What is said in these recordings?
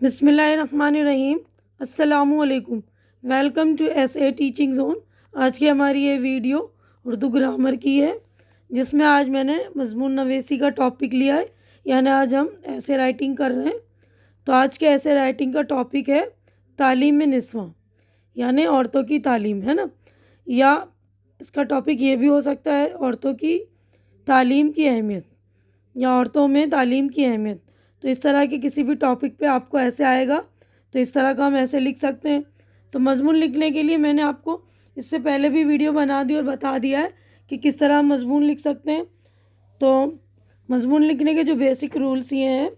بسم اللہ الرحمن الرحیم۔ السلام علیکم۔ Welcome to S A teaching zone. آج کی ہماری یہ ویڈیو اردو گرامر کی ہے، جس میں آج میں نے مضمون نویسی کا ٹاپک لیا ہے، یعنی آج ہم ایسے رائٹنگ کر رہے ہیں۔ تو آج کے ایسے رائٹنگ کا ٹاپک ہے تعلیم میں نسواں، یعنی عورتوں کی تعلیم، ہے نا، یا اس کا ٹاپک یہ بھی ہو سکتا ہے عورتوں کی تعلیم کی اہمیت یا عورتوں میں تعلیم کی اہمیت۔ تو اس طرح کے کسی بھی ٹاپک پہ آپ کو ایسے آئے گا تو اس طرح کا ہم ایسے لکھ سکتے ہیں۔ تو مضمون لکھنے کے لیے میں نے آپ کو اس سے پہلے بھی ویڈیو بنا دی اور بتا دیا ہے کہ کس طرح ہم مضمون لکھ سکتے ہیں۔ تو مضمون لکھنے کے جو بیسک رولس یہ ہیں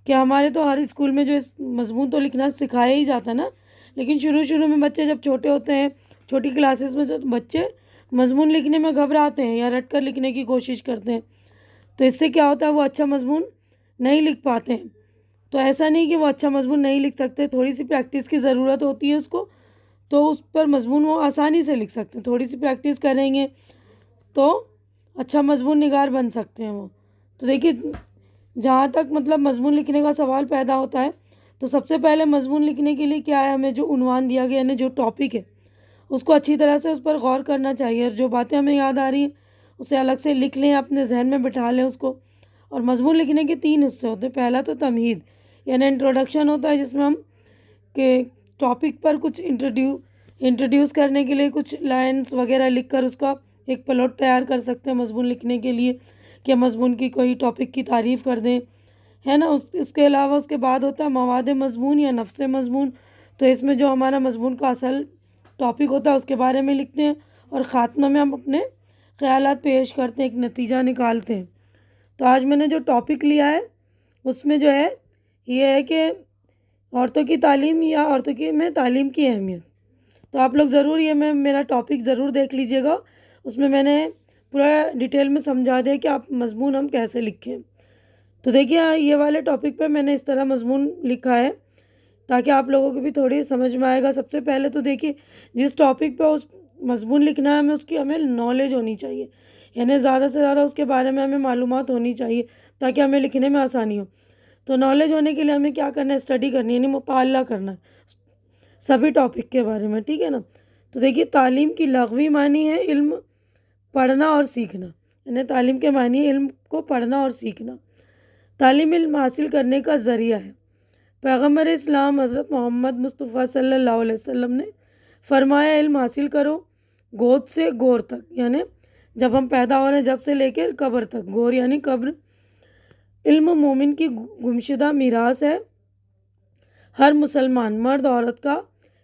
کہ ہمارے تو ہر اسکول میں جو مضمون تو لکھنا سکھایا ہی جاتا نا، لیکن شروع میں بچے جب چھوٹے ہوتے ہیں، چھوٹی کلاسز میں تو بچے مضمون لکھنے میں گھبراتے ہیں یا رٹ کر لکھنے کی کوشش کرتے ہیں۔ تو اس سے کیا ہوتا ہے، وہ اچھا مضمون نہیں لکھ پاتے ہیں۔ تو ایسا نہیں کہ وہ اچھا مضمون نہیں لکھ سکتے، تھوڑی سی پریکٹس کی ضرورت ہوتی ہے اس کو، تو اس پر مضمون وہ آسانی سے لکھ سکتے ہیں۔ تھوڑی سی پریکٹس کریں گے تو اچھا مضمون نگار بن سکتے ہیں وہ۔ تو دیکھیے، جہاں تک مضمون لکھنے کا سوال پیدا ہوتا ہے تو سب سے پہلے مضمون لکھنے کے لیے کیا ہے، ہمیں جو عنوان دیا گیا، یعنی جو ٹاپک ہے، اس کو اچھی طرح سے اس پر غور کرنا چاہیے، اور جو باتیں ہمیں یاد آ رہی ہیں اسے الگ سے لکھ لیں، اپنے ذہن میں بٹھا لیں اس کو۔ اور مضمون لکھنے کے 3 حصے ہوتے ہیں۔ پہلا تو تمہید، یعنی انٹروڈکشن ہوتا ہے، جس میں ہم کہ ٹاپک پر کچھ انٹروڈیوس کرنے کے لیے کچھ لائنس وغیرہ لکھ کر اس کا ایک پلاٹ تیار کر سکتے ہیں مضمون لکھنے کے لیے، کہ مضمون کی کوئی ٹاپک کی تعریف کر دیں، ہے نا۔ اس کے علاوہ اس کے بعد ہوتا ہے مواد مضمون یا نفس مضمون۔ تو اس میں جو ہمارا مضمون کا اصل ٹاپک ہوتا ہے اس کے بارے میں لکھتے ہیں، اور خاتمہ میں ہم اپنے خیالات پیش کرتے ہیں، ایک نتیجہ نکالتے ہیں۔ تو آج میں نے جو ٹاپک لیا ہے اس میں جو ہے یہ ہے کہ عورتوں کی تعلیم یا عورتوں کی میں تعلیم کی اہمیت۔ تو آپ لوگ ضرور یہ میرا ٹاپک ضرور دیکھ لیجئے گا، اس میں نے پورا ڈیٹیل میں سمجھا دیا کہ آپ مضمون ہم کیسے لکھیں۔ تو دیکھیے، یہ والے ٹاپک پہ میں نے اس طرح مضمون لکھا ہے تاکہ آپ لوگوں کو بھی تھوڑی سمجھ میں آئے گا۔ سب سے پہلے تو دیکھیے، جس ٹاپک پہ اس مضمون لکھنا ہے ہمیں نالج ہونی چاہیے، یعنی زیادہ سے زیادہ اس کے بارے میں ہمیں معلومات ہونی چاہیے تاکہ ہمیں لکھنے میں آسانی ہو۔ تو نالج ہونے کے لیے ہمیں کیا کرنا ہے، اسٹڈی کرنی ہے، یعنی مطالعہ کرنا ہے سبھی ٹاپک کے بارے میں، ٹھیک ہے نا۔ تو دیکھیے، تعلیم کی لغوی معنی ہے علم پڑھنا اور سیکھنا، یعنی تعلیم کے معنی ہے علم کو پڑھنا اور سیکھنا۔ تعلیم علم حاصل کرنے کا ذریعہ ہے۔ پیغمبر اسلام حضرت محمد مصطفیٰ صلی اللہ علیہ وسلم نے فرمایا، علم حاصل کرو گود سے گور تک، یعنی جب ہم پیدا ہو رہے ہیں جب سے لے کے قبر تک، گور یعنی قبر۔ علم مومن کی گمشدہ میراث ہے۔ ہر مسلمان مرد عورت کا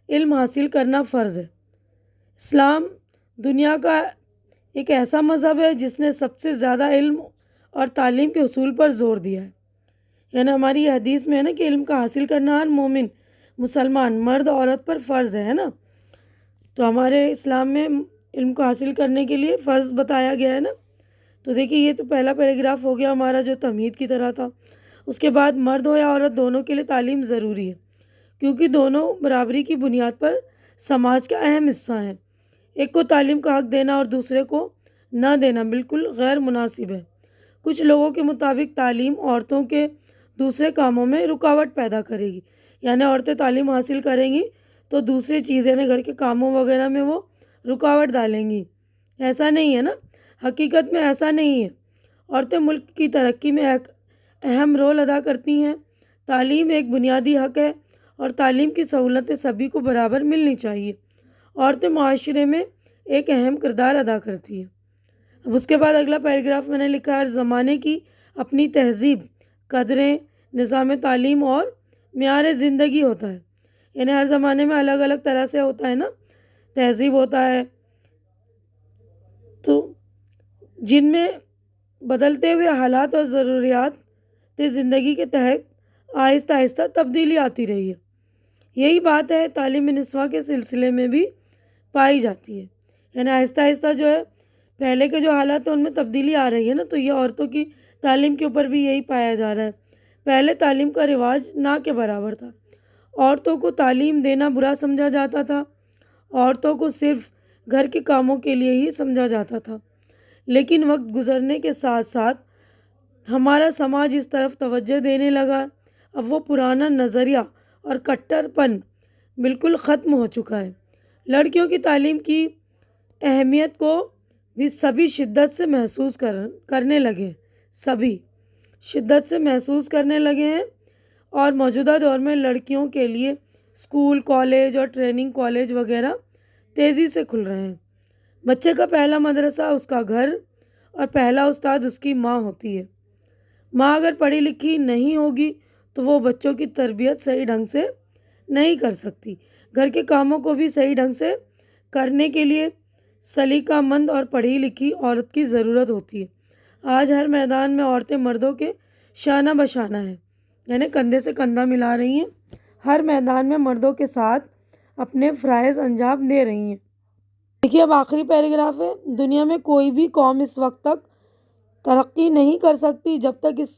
علم حاصل کرنا فرض ہے۔ اسلام دنیا کا ایک ایسا مذہب ہے جس نے سب سے زیادہ علم اور تعلیم کے حصول پر زور دیا ہے، یعنی ہماری یہ حدیث میں ہے نا کہ علم کا حاصل کرنا ہر مومن مسلمان مرد عورت پر فرض ہے نا۔ تو ہمارے اسلام میں علم کو حاصل کرنے کے لیے فرض بتایا گیا ہے نا۔ تو دیکھیے، یہ تو پہلا پیراگراف ہو گیا ہمارا جو تمہید کی طرح تھا۔ اس کے بعد مرد ہو یا عورت دونوں کے لیے تعلیم ضروری ہے، کیونکہ دونوں برابری کی بنیاد پر سماج کا اہم حصہ ہیں۔ ایک کو تعلیم کا حق دینا اور دوسرے کو نہ دینا بالکل غیر مناسب ہے۔ کچھ لوگوں کے مطابق تعلیم عورتوں کے دوسرے کاموں میں رکاوٹ پیدا کرے گی، یعنی عورتیں تعلیم حاصل کریں گی تو دوسری چیزیں گھر کے کاموں وغیرہ میں وہ رکاوٹ ڈالیں گی۔ ایسا نہیں ہے نا، حقیقت میں ایسا نہیں ہے۔ عورتیں ملک کی ترقی میں ایک اہم رول ادا کرتی ہیں۔ تعلیم ایک بنیادی حق ہے اور تعلیم کی سہولتیں سبھی کو برابر ملنی چاہیے۔ عورتیں معاشرے میں ایک اہم کردار ادا کرتی ہیں۔ اب اس کے بعد اگلا پیراگراف میں نے لکھا، ہر زمانے کی اپنی تہذیب، قدریں، نظام تعلیم اور معیار زندگی ہوتا ہے، یعنی ہر زمانے میں الگ الگ طرح سے ہوتا ہے نا، تہذیب ہوتا ہے، تو جن میں بدلتے ہوئے حالات اور ضروریات زندگی کے تحت آہستہ آہستہ تبدیلی آتی رہی ہے۔ یہی بات ہے تعلیم نسواں کے سلسلے میں بھی پائی جاتی ہے، یعنی آہستہ آہستہ جو ہے پہلے کے جو حالات ہیں ان میں تبدیلی آ رہی ہے نا۔ تو یہ عورتوں کی تعلیم کے اوپر بھی یہی پایا جا رہا ہے۔ پہلے تعلیم کا رواج نہ کے برابر تھا، عورتوں کو تعلیم دینا برا سمجھا جاتا تھا، عورتوں کو صرف گھر کے کاموں کے لیے ہی سمجھا جاتا تھا۔ لیکن وقت گزرنے کے ساتھ ساتھ ہمارا سماج اس طرف توجہ دینے لگا، اب وہ پرانا نظریہ اور کٹر پن بالکل ختم ہو چکا ہے۔ لڑکیوں کی تعلیم کی اہمیت کو بھی سبھی شدت سے محسوس کرنے لگے ہیں اور موجودہ دور میں لڑکیوں کے لیے اسکول، کالج اور ٹریننگ کالج وغیرہ تیزی سے کھل رہے ہیں۔ بچے کا پہلا مدرسہ اس کا گھر اور پہلا استاد اس کی ماں ہوتی ہے۔ ماں اگر پڑھی لکھی نہیں ہوگی تو وہ بچوں کی تربیت صحیح ڈھنگ سے نہیں کر سکتی۔ گھر کے کاموں کو بھی صحیح ڈھنگ سے کرنے کے لیے سلیقہ مند اور پڑھی لکھی عورت کی ضرورت ہوتی ہے۔ آج ہر میدان میں عورتیں مردوں کے شانہ بشانہ ہیں، یعنی کندھے سے کندھا ملا رہی ہیں، ہر میدان میں مردوں کے ساتھ اپنے فرائض انجام دے رہی ہیں۔ دیکھیے اب آخری پیراگراف ہے۔ دنیا میں کوئی بھی قوم اس وقت تک ترقی نہیں کر سکتی جب تک اس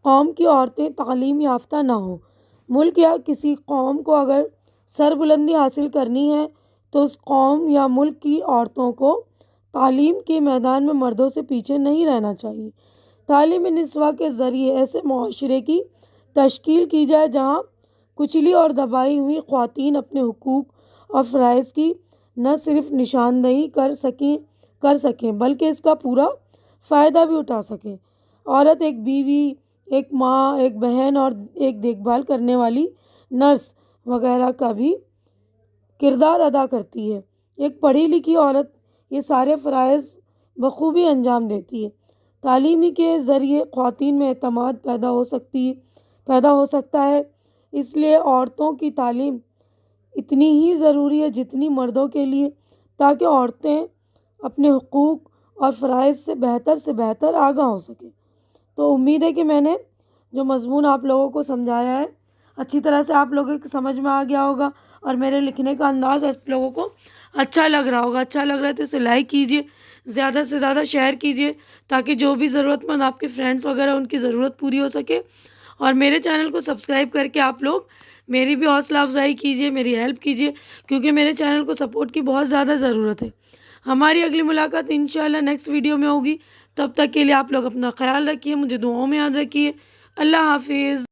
قوم کی عورتیں تعلیم یافتہ نہ ہوں۔ ملک یا کسی قوم کو اگر سربلندی حاصل کرنی ہے تو اس قوم یا ملک کی عورتوں کو تعلیم کے میدان میں مردوں سے پیچھے نہیں رہنا چاہیے۔ تعلیم نسواں کے ذریعے ایسے معاشرے کی تشکیل کی جائے جہاں کچلی اور دبائی ہوئی خواتین اپنے حقوق اور فرائض کی نہ صرف نشاندہی کر سکیں بلکہ اس کا پورا فائدہ بھی اٹھا سکیں۔ عورت ایک بیوی، ایک ماں، ایک بہن اور ایک دیکھ بھال کرنے والی نرس وغیرہ کا بھی کردار ادا کرتی ہے۔ ایک پڑھی لکھی عورت یہ سارے فرائض بخوبی انجام دیتی ہے۔ تعلیم کے ذریعے خواتین میں اعتماد پیدا ہو سکتا ہے۔ اس لیے عورتوں کی تعلیم اتنی ہی ضروری ہے جتنی مردوں کے لیے، تاکہ عورتیں اپنے حقوق اور فرائض سے بہتر آگاہ ہو سکیں۔ تو امید ہے کہ میں نے جو مضمون آپ لوگوں کو سمجھایا ہے اچھی طرح سے آپ لوگوں کو سمجھ میں آ گیا ہوگا اور میرے لکھنے کا انداز آپ لوگوں کو اچھا لگ رہا ہوگا۔ اچھا لگ رہا ہے تو اسے لائک کیجیے، زیادہ سے زیادہ شیئر کیجیے تاکہ جو بھی ضرورت مند آپ کے فرینڈس وغیرہ ان کی ضرورت پوری ہو سکے۔ اور میرے چینل کو سبسکرائب کر کے آپ لوگ میری بھی حوصلہ افزائی کیجیے، میری ہیلپ کیجیے، کیونکہ میرے چینل کو سپورٹ کی بہت زیادہ ضرورت ہے۔ ہماری اگلی ملاقات انشاءاللہ نیکسٹ ویڈیو میں ہوگی۔ تب تک کے لیے آپ لوگ اپنا خیال رکھیے، مجھے دعاؤں میں یاد رکھیے۔ اللہ حافظ۔